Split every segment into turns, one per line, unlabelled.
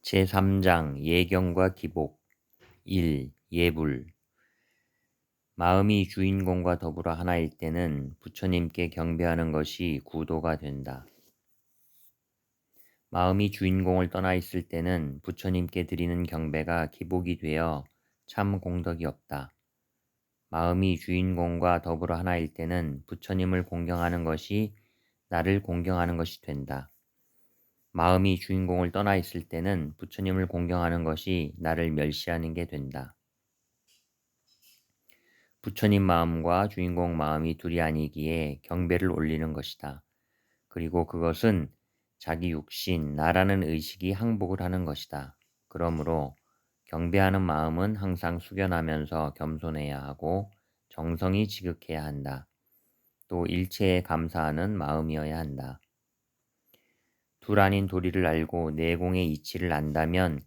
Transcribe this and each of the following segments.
제3장 예경과 기복 1. 예불 마음이 주인공과 더불어 하나일 때는 부처님께 경배하는 것이 구도가 된다. 마음이 주인공을 떠나 있을 때는 부처님께 드리는 경배가 기복이 되어 참 공덕이 없다. 마음이 주인공과 더불어 하나일 때는 부처님을 공경하는 것이 나를 공경하는 것이 된다. 마음이 주인공을 떠나 있을 때는 부처님을 공경하는 것이 나를 멸시하는 게 된다. 부처님 마음과 주인공 마음이 둘이 아니기에 경배를 올리는 것이다. 그리고 그것은 자기 육신, 나라는 의식이 항복을 하는 것이다. 그러므로 경배하는 마음은 항상 숙연하면서 겸손해야 하고 정성이 지극해야 한다. 또 일체에 감사하는 마음이어야 한다. 둘 아닌 도리를 알고 내공의 이치를 안다면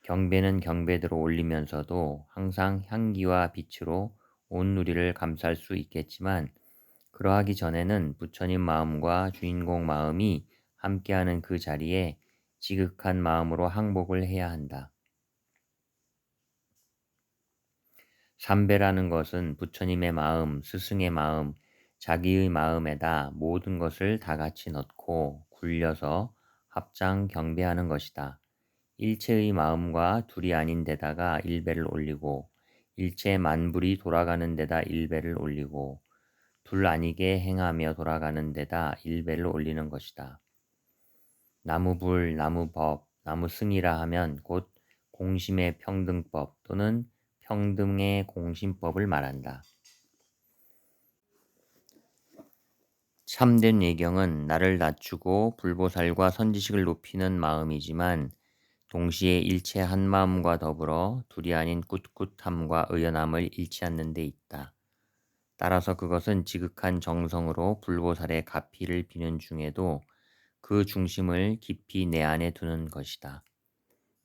경배는 경배대로 올리면서도 항상 향기와 빛으로 온 누리를 감쌀 수 있겠지만 그러하기 전에는 부처님 마음과 주인공 마음이 함께하는 그 자리에 지극한 마음으로 항복을 해야 한다. 삼배라는 것은 부처님의 마음, 스승의 마음, 자기의 마음에다 모든 것을 다 같이 넣고 굴려서 합장 경배하는 것이다. 일체의 마음과 둘이 아닌 데다가 일배를 올리고 일체 만불이 돌아가는 데다 일배를 올리고 둘 아니게 행하며 돌아가는 데다 일배를 올리는 것이다. 나무불, 나무법, 나무승이라 하면 곧 공심의 평등법 또는 평등의 공심법을 말한다. 참된 예경은 나를 낮추고 불보살과 선지식을 높이는 마음이지만 동시에 일체 한 마음과 더불어 둘이 아닌 꿋꿋함과 의연함을 잃지 않는 데 있다. 따라서 그것은 지극한 정성으로 불보살의 가피를 비는 중에도 그 중심을 깊이 내 안에 두는 것이다.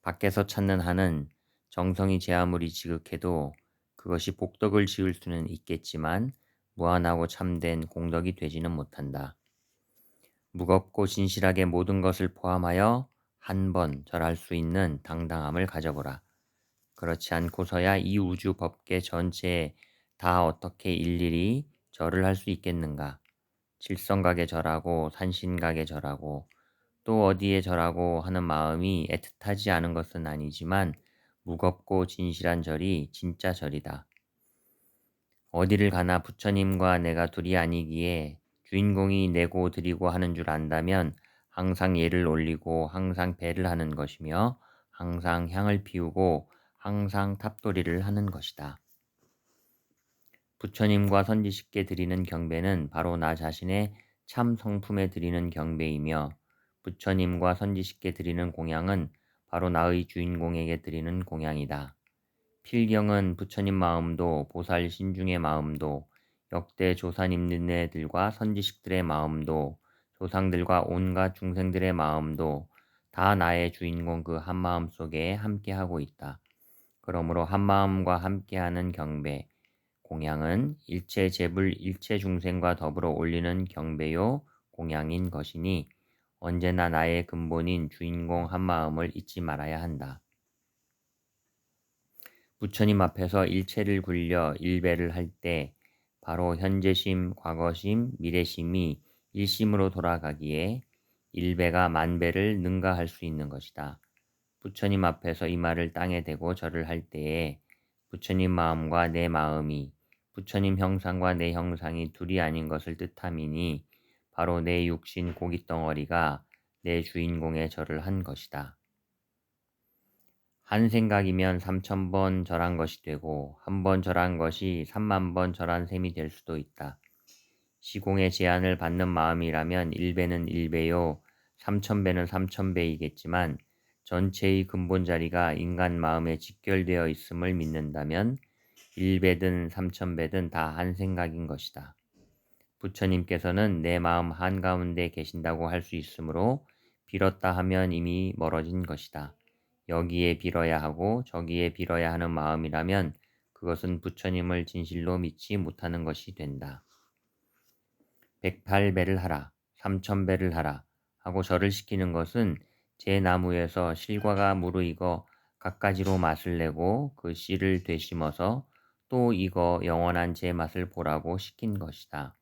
밖에서 찾는 한은 정성이 제 아무리 지극해도 그것이 복덕을 지을 수는 있겠지만 무한하고 참된 공덕이 되지는 못한다. 무겁고 진실하게 모든 것을 포함하여 한 번 절할 수 있는 당당함을 가져보라. 그렇지 않고서야 이 우주 법계 전체에 다 어떻게 일일이 절을 할 수 있겠는가? 칠성각에 절하고 산신각에 절하고 또 어디에 절하고 하는 마음이 애틋하지 않은 것은 아니지만 무겁고 진실한 절이 진짜 절이다. 어디를 가나 부처님과 내가 둘이 아니기에 주인공이 내고 드리고 하는 줄 안다면 항상 예를 올리고 항상 배를 하는 것이며 항상 향을 피우고 항상 탑도리를 하는 것이다. 부처님과 선지식께 드리는 경배는 바로 나 자신의 참 성품에 드리는 경배이며 부처님과 선지식께 드리는 공양은 바로 나의 주인공에게 드리는 공양이다. 필경은 부처님 마음도 보살 신중의 마음도 역대 조사님네들과 선지식들의 마음도 조상들과 온갖 중생들의 마음도 다 나의 주인공 그 한마음 속에 함께하고 있다. 그러므로 한마음과 함께하는 경배, 공양은 일체 제불 일체 중생과 더불어 올리는 경배요 공양인 것이니 언제나 나의 근본인 주인공 한마음을 잊지 말아야 한다. 부처님 앞에서 일체를 굴려 일배를 할 때 바로 현재심, 과거심, 미래심이 일심으로 돌아가기에 일배가 만배를 능가할 수 있는 것이다. 부처님 앞에서 이 말을 땅에 대고 절을 할 때에 부처님 마음과 내 마음이 부처님 형상과 내 형상이 둘이 아닌 것을 뜻함이니 바로 내 육신 고깃덩어리가 내 주인공의 절을 한 것이다. 한 생각이면 3,000번 절한 것이 되고 한 번 절한 것이 3만 번 절한 셈이 될 수도 있다. 시공의 제한을 받는 마음이라면 1배는 1배요 3,000배는 3,000배이겠지만 전체의 근본 자리가 인간 마음에 직결되어 있음을 믿는다면 1배든 3,000배든 다 한 생각인 것이다. 부처님께서는 내 마음 한가운데 계신다고 할 수 있으므로 빌었다 하면 이미 멀어진 것이다. 여기에 빌어야 하고 저기에 빌어야 하는 마음이라면 그것은 부처님을 진실로 믿지 못하는 것이 된다. 108배를 하라, 3,000배를 하라 하고 절을 시키는 것은 제 나무에서 실과가 무르익어 갖가지로 맛을 내고 그 씨를 되심어서 또 익어 영원한 제 맛을 보라고 시킨 것이다.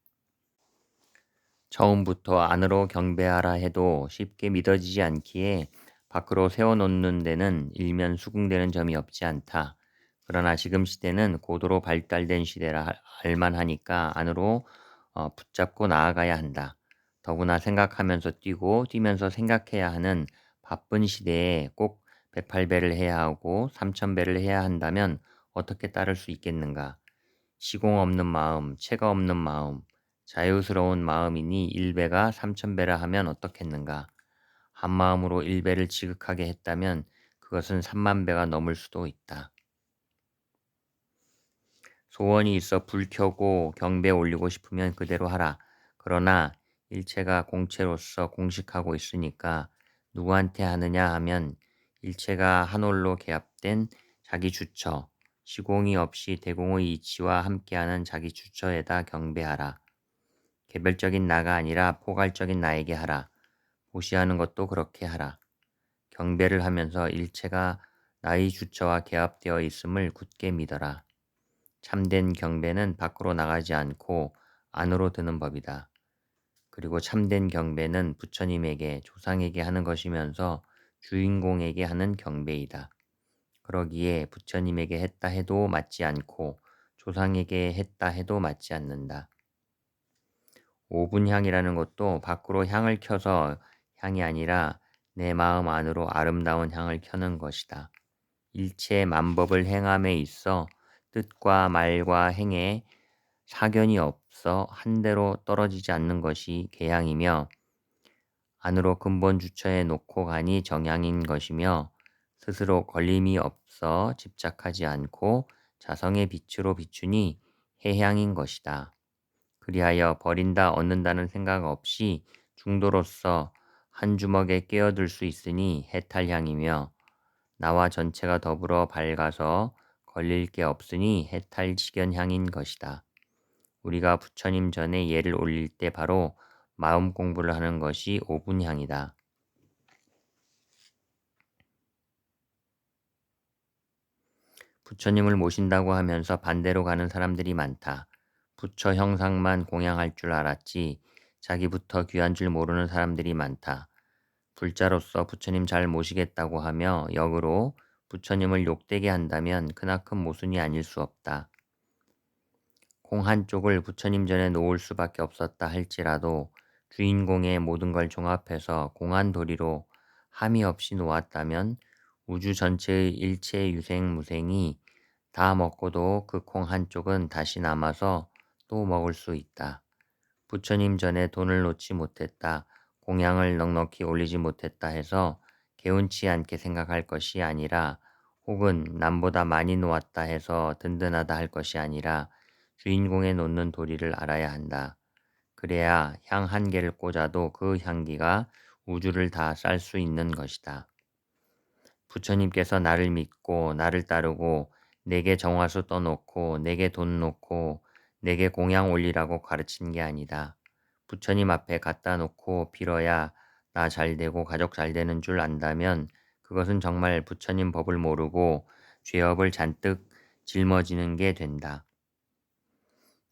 처음부터 안으로 경배하라 해도 쉽게 믿어지지 않기에 밖으로 세워놓는 데는 일면 수긍되는 점이 없지 않다. 그러나 지금 시대는 고도로 발달된 시대라 알만하니까 안으로 붙잡고 나아가야 한다. 더구나 생각하면서 뛰고 뛰면서 생각해야 하는 바쁜 시대에 꼭 108배를 해야 하고 3000배를 해야 한다면 어떻게 따를 수 있겠는가? 시공 없는 마음, 체가 없는 마음, 자유스러운 마음이니 1배가 3000배라 하면 어떻겠는가? 한마음으로 1배를 지극하게 했다면 그것은 3만배가 넘을 수도 있다. 소원이 있어 불 켜고 경배 올리고 싶으면 그대로 하라. 그러나 일체가 공체로서 공식하고 있으니까 누구한테 하느냐 하면 일체가 한올로 개합된 자기 주처, 시공이 없이 대공의 이치와 함께하는 자기 주처에다 경배하라. 개별적인 나가 아니라 포괄적인 나에게 하라. 보시하는 것도 그렇게 하라. 경배를 하면서 일체가 나의 주처와 개합되어 있음을 굳게 믿어라. 참된 경배는 밖으로 나가지 않고 안으로 드는 법이다. 그리고 참된 경배는 부처님에게 조상에게 하는 것이면서 주인공에게 하는 경배이다. 그러기에 부처님에게 했다 해도 맞지 않고 조상에게 했다 해도 맞지 않는다. 5분 향이라는 것도 밖으로 향을 켜서 향이 아니라 내 마음 안으로 아름다운 향을 켜는 것이다. 일체 만법을 행함에 있어 뜻과 말과 행에 사견이 없어 한대로 떨어지지 않는 것이 개향이며 안으로 근본 주처에 놓고 가니 정향인 것이며 스스로 걸림이 없어 집착하지 않고 자성의 빛으로 비추니 해향인 것이다. 그리하여 버린다 얻는다는 생각 없이 중도로서 한 주먹에 끼어들 수 있으니 해탈향이며 나와 전체가 더불어 밝아서 걸릴 게 없으니 해탈지견향인 것이다. 우리가 부처님 전에 예를 올릴 때 바로 마음 공부를 하는 것이 오분향이다. 부처님을 모신다고 하면서 반대로 가는 사람들이 많다. 부처 형상만 공양할 줄 알았지 자기부터 귀한 줄 모르는 사람들이 많다. 불자로서 부처님 잘 모시겠다고 하며 역으로 부처님을 욕되게 한다면 크나큰 모순이 아닐 수 없다. 공 한쪽을 부처님 전에 놓을 수밖에 없었다 할지라도 주인공의 모든 걸 종합해서 공한 도리로 함이 없이 놓았다면 우주 전체의 일체 유생무생이 다 먹고도 그 콩 한쪽은 다시 남아서 또 먹을 수 있다. 부처님 전에 돈을 놓지 못했다. 공양을 넉넉히 올리지 못했다 해서 개운치 않게 생각할 것이 아니라 혹은 남보다 많이 놓았다 해서 든든하다 할 것이 아니라 주인공에 놓는 도리를 알아야 한다. 그래야 향 한 개를 꽂아도 그 향기가 우주를 다 쌀 수 있는 것이다. 부처님께서 나를 믿고 나를 따르고 내게 정화수 떠놓고 내게 돈 놓고 내게 공양 올리라고 가르친 게 아니다. 부처님 앞에 갖다 놓고 빌어야 나 잘 되고 가족 잘 되는 줄 안다면 그것은 정말 부처님 법을 모르고 죄업을 잔뜩 짊어지는 게 된다.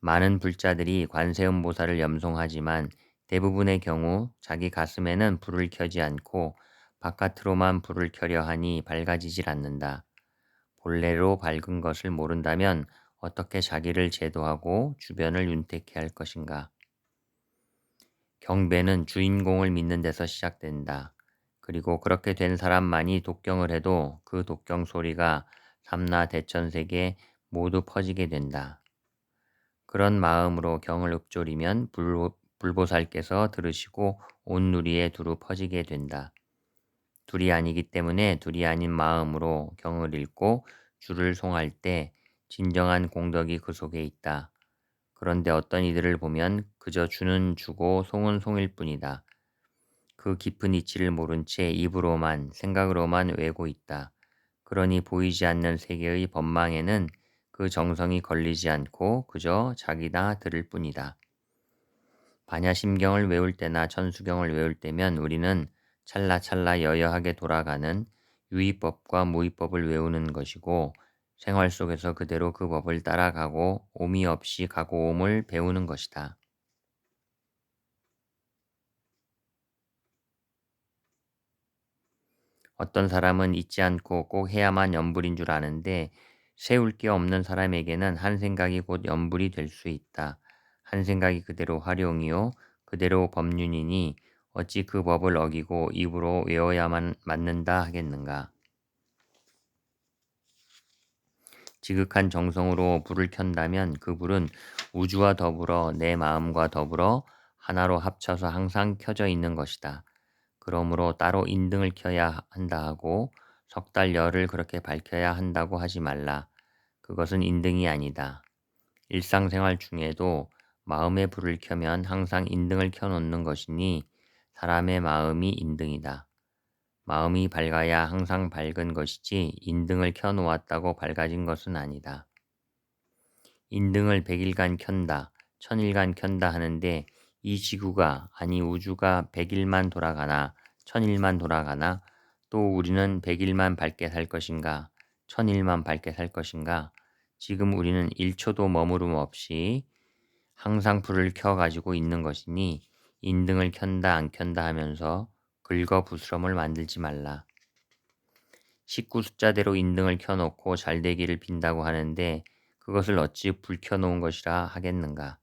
많은 불자들이 관세음보살을 염송하지만 대부분의 경우 자기 가슴에는 불을 켜지 않고 바깥으로만 불을 켜려 하니 밝아지질 않는다. 본래로 밝은 것을 모른다면 어떻게 자기를 제도하고 주변을 윤택해 할 것인가. 경배는 주인공을 믿는 데서 시작된다. 그리고 그렇게 된 사람만이 독경을 해도 그 독경 소리가 삼나 대천세계 모두 퍼지게 된다. 그런 마음으로 경을 읊조리면 불보살께서 들으시고 온 누리에 두루 퍼지게 된다. 둘이 아니기 때문에 둘이 아닌 마음으로 경을 읽고 주를 송할 때 진정한 공덕이 그 속에 있다. 그런데 어떤 이들을 보면 그저 주는 주고 송은 송일 뿐이다. 그 깊은 이치를 모른 채 입으로만 생각으로만 외고 있다. 그러니 보이지 않는 세계의 법망에는 그 정성이 걸리지 않고 그저 자기나 들을 뿐이다. 반야심경을 외울 때나 천수경을 외울 때면 우리는 찰나찰나 여여하게 돌아가는 유의법과 무의법을 외우는 것이고 생활 속에서 그대로 그 법을 따라가고 오미 없이 가고 옴을 배우는 것이다. 어떤 사람은 잊지 않고 꼭 해야만 염불인 줄 아는데 세울 게 없는 사람에게는 한 생각이 곧 염불이 될 수 있다. 한 생각이 그대로 활용이요 그대로 법륜이니 어찌 그 법을 어기고 입으로 외워야만 맞는다 하겠는가. 지극한 정성으로 불을 켠다면 그 불은 우주와 더불어 내 마음과 더불어 하나로 합쳐서 항상 켜져 있는 것이다. 그러므로 따로 인등을 켜야 한다 하고 석 달 열을 그렇게 밝혀야 한다고 하지 말라. 그것은 인등이 아니다. 일상생활 중에도 마음의 불을 켜면 항상 인등을 켜놓는 것이니 사람의 마음이 인등이다. 마음이 밝아야 항상 밝은 것이지 인등을 켜놓았다고 밝아진 것은 아니다. 인등을 100일간 켠다, 1000일간 켠다 하는데 이 지구가 아니 우주가 100일만 돌아가나 1000일만 돌아가나 또 우리는 100일만 밝게 살 것인가 1000일만 밝게 살 것인가 지금 우리는 1초도 머무름 없이 항상 불을 켜가지고 있는 것이니 인등을 켠다 안 켠다 하면서 긁어부스럼을 만들지 말라. 식구 숫자대로 인등을 켜놓고 잘되기를 빈다고 하는데 그것을 어찌 불 켜놓은 것이라 하겠는가.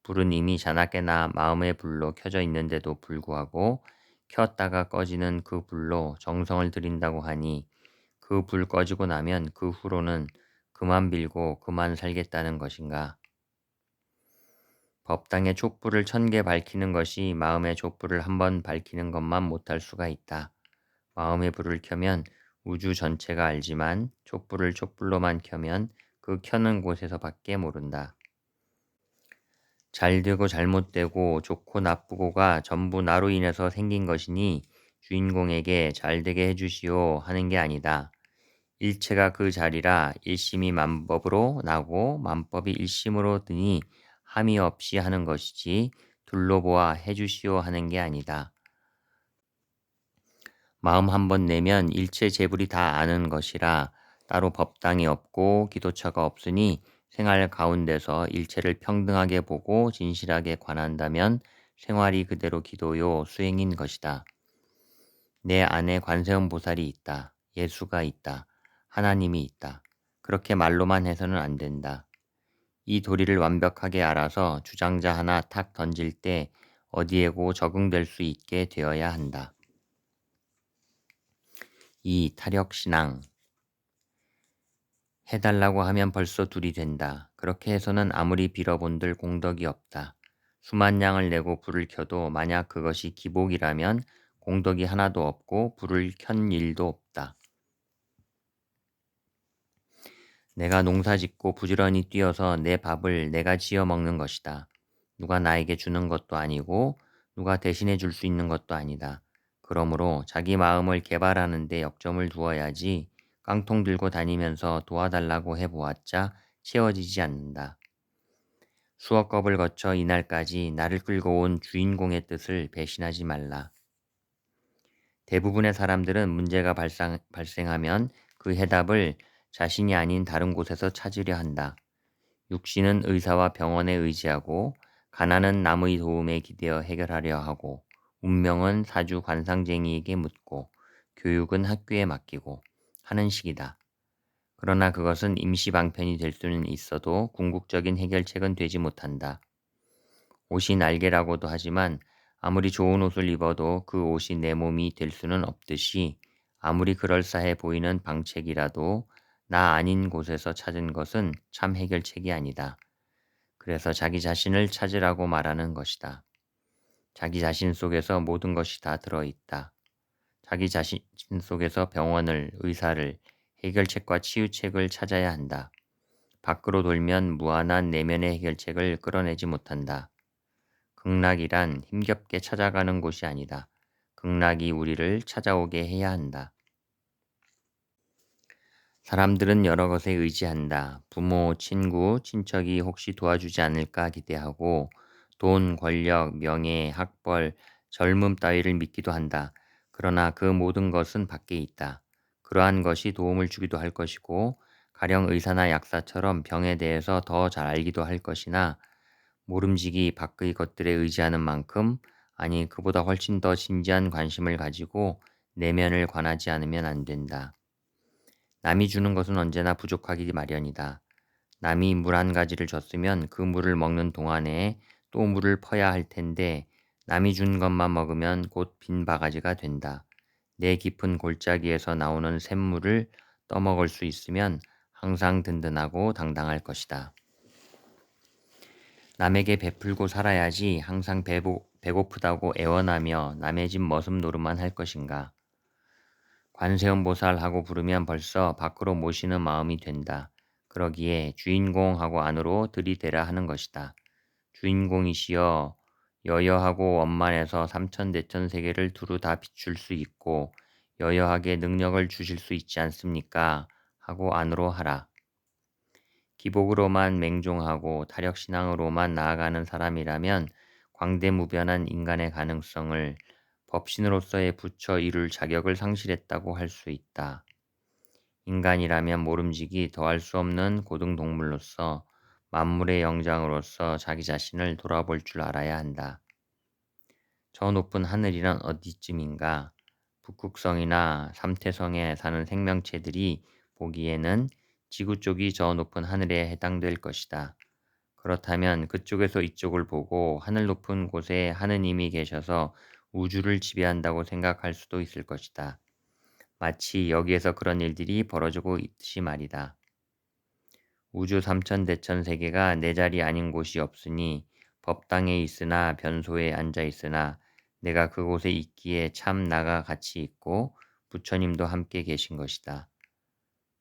불은 이미 자나깨나 마음의 불로 켜져 있는데도 불구하고 켰다가 꺼지는 그 불로 정성을 들인다고 하니 그 불 꺼지고 나면 그 후로는 그만 빌고 그만 살겠다는 것인가. 법당의 촛불을 1000개 밝히는 것이 마음의 촛불을 한 번 밝히는 것만 못할 수가 있다. 마음의 불을 켜면 우주 전체가 알지만 촛불을 촛불로만 켜면 그 켜는 곳에서밖에 모른다. 잘되고 잘못되고 좋고 나쁘고가 전부 나로 인해서 생긴 것이니 주인공에게 잘되게 해주시오 하는 게 아니다. 일체가 그 자리라 일심이 만법으로 나고 만법이 일심으로 드니 함이 없이 하는 것이지 둘러보아 해주시오 하는 게 아니다. 마음 한 번 내면 일체 재불이 다 아는 것이라 따로 법당이 없고 기도처가 없으니 생활 가운데서 일체를 평등하게 보고 진실하게 관한다면 생활이 그대로 기도요 수행인 것이다. 내 안에 관세음 보살이 있다. 예수가 있다. 하나님이 있다. 그렇게 말로만 해서는 안 된다. 이 도리를 완벽하게 알아서 주장자 하나 탁 던질 때 어디에고 적응될 수 있게 되어야 한다. 이 타력신앙 해달라고 하면 벌써 둘이 된다. 그렇게 해서는 아무리 빌어본들 공덕이 없다. 수만 양을 내고 불을 켜도 만약 그것이 기복이라면 공덕이 하나도 없고 불을 켠 일도 없다. 내가 농사 짓고 부지런히 뛰어서 내 밥을 내가 지어 먹는 것이다. 누가 나에게 주는 것도 아니고 누가 대신해 줄 수 있는 것도 아니다. 그러므로 자기 마음을 개발하는 데 역점을 두어야지 깡통 들고 다니면서 도와달라고 해보았자 채워지지 않는다. 수억 겁을 거쳐 이날까지 나를 끌고 온 주인공의 뜻을 배신하지 말라. 대부분의 사람들은 문제가 발생하면 그 해답을 자신이 아닌 다른 곳에서 찾으려 한다. 육신은 의사와 병원에 의지하고 가난은 남의 도움에 기대어 해결하려 하고 운명은 사주 관상쟁이에게 묻고 교육은 학교에 맡기고 하는 식이다. 그러나 그것은 임시방편이 될 수는 있어도 궁극적인 해결책은 되지 못한다. 옷이 날개라고도 하지만 아무리 좋은 옷을 입어도 그 옷이 내 몸이 될 수는 없듯이 아무리 그럴싸해 보이는 방책이라도 나 아닌 곳에서 찾은 것은 참 해결책이 아니다. 그래서 자기 자신을 찾으라고 말하는 것이다. 자기 자신 속에서 모든 것이 다 들어있다. 자기 자신 속에서 병원을, 의사를, 해결책과 치유책을 찾아야 한다. 밖으로 돌면 무한한 내면의 해결책을 끌어내지 못한다. 극락이란 힘겹게 찾아가는 곳이 아니다. 극락이 우리를 찾아오게 해야 한다. 사람들은 여러 것에 의지한다. 부모, 친구, 친척이 혹시 도와주지 않을까 기대하고 돈, 권력, 명예, 학벌, 젊음 따위를 믿기도 한다. 그러나 그 모든 것은 밖에 있다. 그러한 것이 도움을 주기도 할 것이고, 가령 의사나 약사처럼 병에 대해서 더 잘 알기도 할 것이나, 모름지기 밖의 것들에 의지하는 만큼, 아니 그보다 훨씬 더 진지한 관심을 가지고 내면을 관하지 않으면 안 된다. 남이 주는 것은 언제나 부족하기 마련이다. 남이 물 한 가지를 줬으면 그 물을 먹는 동안에 또 물을 퍼야 할 텐데, 남이 준 것만 먹으면 곧 빈 바가지가 된다. 내 깊은 골짜기에서 나오는 샘물을 떠먹을 수 있으면 항상 든든하고 당당할 것이다. 남에게 베풀고 살아야지 항상 배고프다고 애원하며 남의 집 머슴 노릇만 할 것인가. 관세음보살하고 부르면 벌써 밖으로 모시는 마음이 된다. 그러기에 주인공하고 안으로 들이대라 하는 것이다. 주인공이시여, 여여하고 원만해서 삼천대천세계를 두루 다 비출 수 있고 여여하게 능력을 주실 수 있지 않습니까? 하고 안으로 하라. 기복으로만 맹종하고 타력신앙으로만 나아가는 사람이라면 광대무변한 인간의 가능성을 법신으로서의 부처 이룰 자격을 상실했다고 할 수 있다. 인간이라면 모름지기 더할 수 없는 고등동물로서 만물의 영장으로서 자기 자신을 돌아볼 줄 알아야 한다. 저 높은 하늘이란 어디쯤인가? 북극성이나 삼태성에 사는 생명체들이 보기에는 지구 쪽이 저 높은 하늘에 해당될 것이다. 그렇다면 그쪽에서 이쪽을 보고 하늘 높은 곳에 하느님이 계셔서 우주를 지배한다고 생각할 수도 있을 것이다. 마치 여기에서 그런 일들이 벌어지고 있듯이 말이다. 우주 삼천대천 세계가 내 자리 아닌 곳이 없으니 법당에 있으나 변소에 앉아 있으나 내가 그곳에 있기에 참 나가 같이 있고 부처님도 함께 계신 것이다.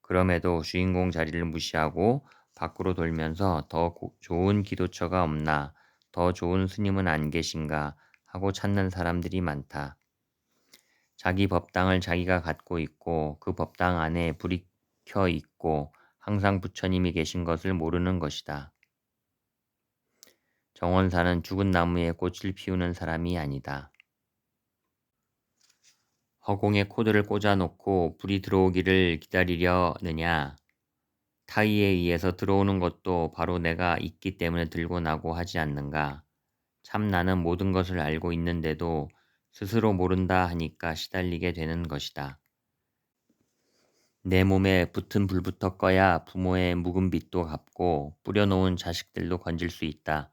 그럼에도 주인공 자리를 무시하고 밖으로 돌면서 더 좋은 기도처가 없나, 더 좋은 스님은 안 계신가 하고 찾는 사람들이 많다. 자기 법당을 자기가 갖고 있고 그 법당 안에 불이 켜 있고 항상 부처님이 계신 것을 모르는 것이다. 정원사는 죽은 나무에 꽃을 피우는 사람이 아니다. 허공에 코드를 꽂아놓고 불이 들어오기를 기다리려느냐? 타의에 의해서 들어오는 것도 바로 내가 있기 때문에 들고 나고 하지 않는가? 참 나는 모든 것을 알고 있는데도 스스로 모른다 하니까 시달리게 되는 것이다. 내 몸에 붙은 불부터 꺼야 부모의 묵은 빚도 갚고 뿌려놓은 자식들도 건질 수 있다.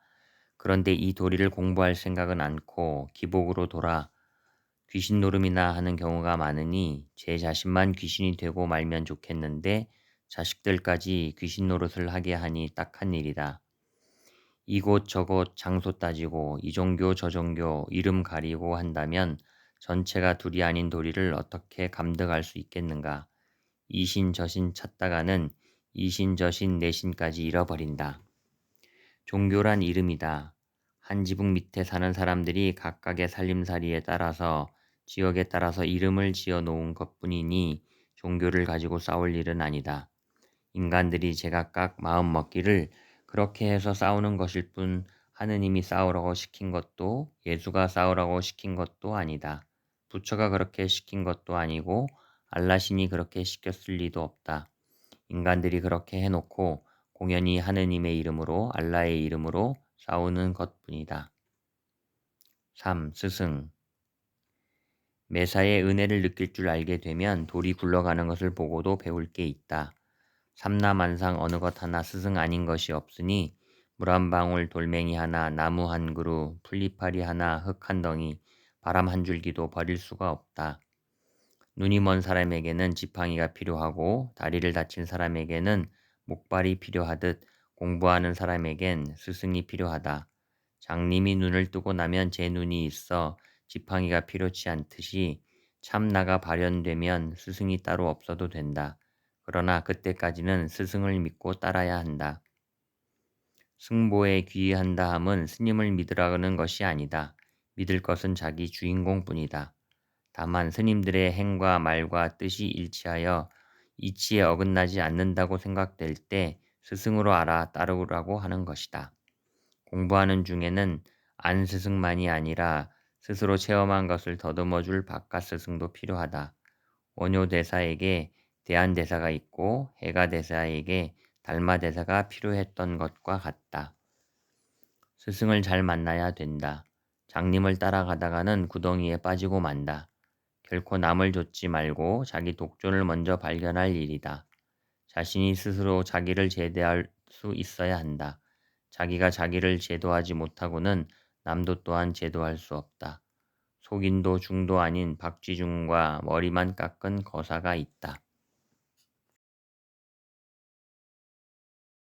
그런데 이 도리를 공부할 생각은 않고 기복으로 돌아 귀신 노름이나 하는 경우가 많으니 제 자신만 귀신이 되고 말면 좋겠는데 자식들까지 귀신 노릇을 하게 하니 딱한 일이다. 이곳 저곳 장소 따지고 이 종교 저 종교 이름 가리고 한다면 전체가 둘이 아닌 도리를 어떻게 감득할 수 있겠는가. 이신 저신 찾다가는 이신 저신 내신까지 잃어버린다. 종교란 이름이다. 한 지붕 밑에 사는 사람들이 각각의 살림살이에 따라서 지역에 따라서 이름을 지어 놓은 것뿐이니 종교를 가지고 싸울 일은 아니다. 인간들이 제각각 마음 먹기를 그렇게 해서 싸우는 것일 뿐 하느님이 싸우라고 시킨 것도 예수가 싸우라고 시킨 것도 아니다. 부처가 그렇게 시킨 것도 아니고 알라신이 그렇게 시켰을 리도 없다. 인간들이 그렇게 해놓고 공연히 하느님의 이름으로 알라의 이름으로 싸우는 것뿐이다. 3. 스승. 매사에 은혜를 느낄 줄 알게 되면 돌이 굴러가는 것을 보고도 배울 게 있다. 삼라만상 어느 것 하나 스승 아닌 것이 없으니 물 한 방울 돌멩이 하나 나무 한 그루 풀리파리 하나 흙 한 덩이 바람 한 줄기도 버릴 수가 없다. 눈이 먼 사람에게는 지팡이가 필요하고 다리를 다친 사람에게는 목발이 필요하듯 공부하는 사람에겐 스승이 필요하다. 장님이 눈을 뜨고 나면 제 눈이 있어 지팡이가 필요치 않듯이 참나가 발현되면 스승이 따로 없어도 된다. 그러나 그때까지는 스승을 믿고 따라야 한다. 승보에 귀의한다 함은 스님을 믿으라는 것이 아니다. 믿을 것은 자기 주인공뿐이다. 다만 스님들의 행과 말과 뜻이 일치하여 이치에 어긋나지 않는다고 생각될 때 스승으로 알아 따르라고 하는 것이다. 공부하는 중에는 안 스승만이 아니라 스스로 체험한 것을 더듬어 줄 바깥 스승도 필요하다. 원효 대사에게 대안 대사가 있고 해가 대사에게 달마 대사가 필요했던 것과 같다. 스승을 잘 만나야 된다. 장님을 따라가다가는 구덩이에 빠지고 만다. 결코 남을 좇지 말고 자기 독존을 먼저 발견할 일이다. 자신이 스스로 자기를 제대할 수 있어야 한다. 자기가 자기를 제도하지 못하고는 남도 또한 제도할 수 없다. 속인도 중도 아닌 박쥐중과 머리만 깎은 거사가 있다.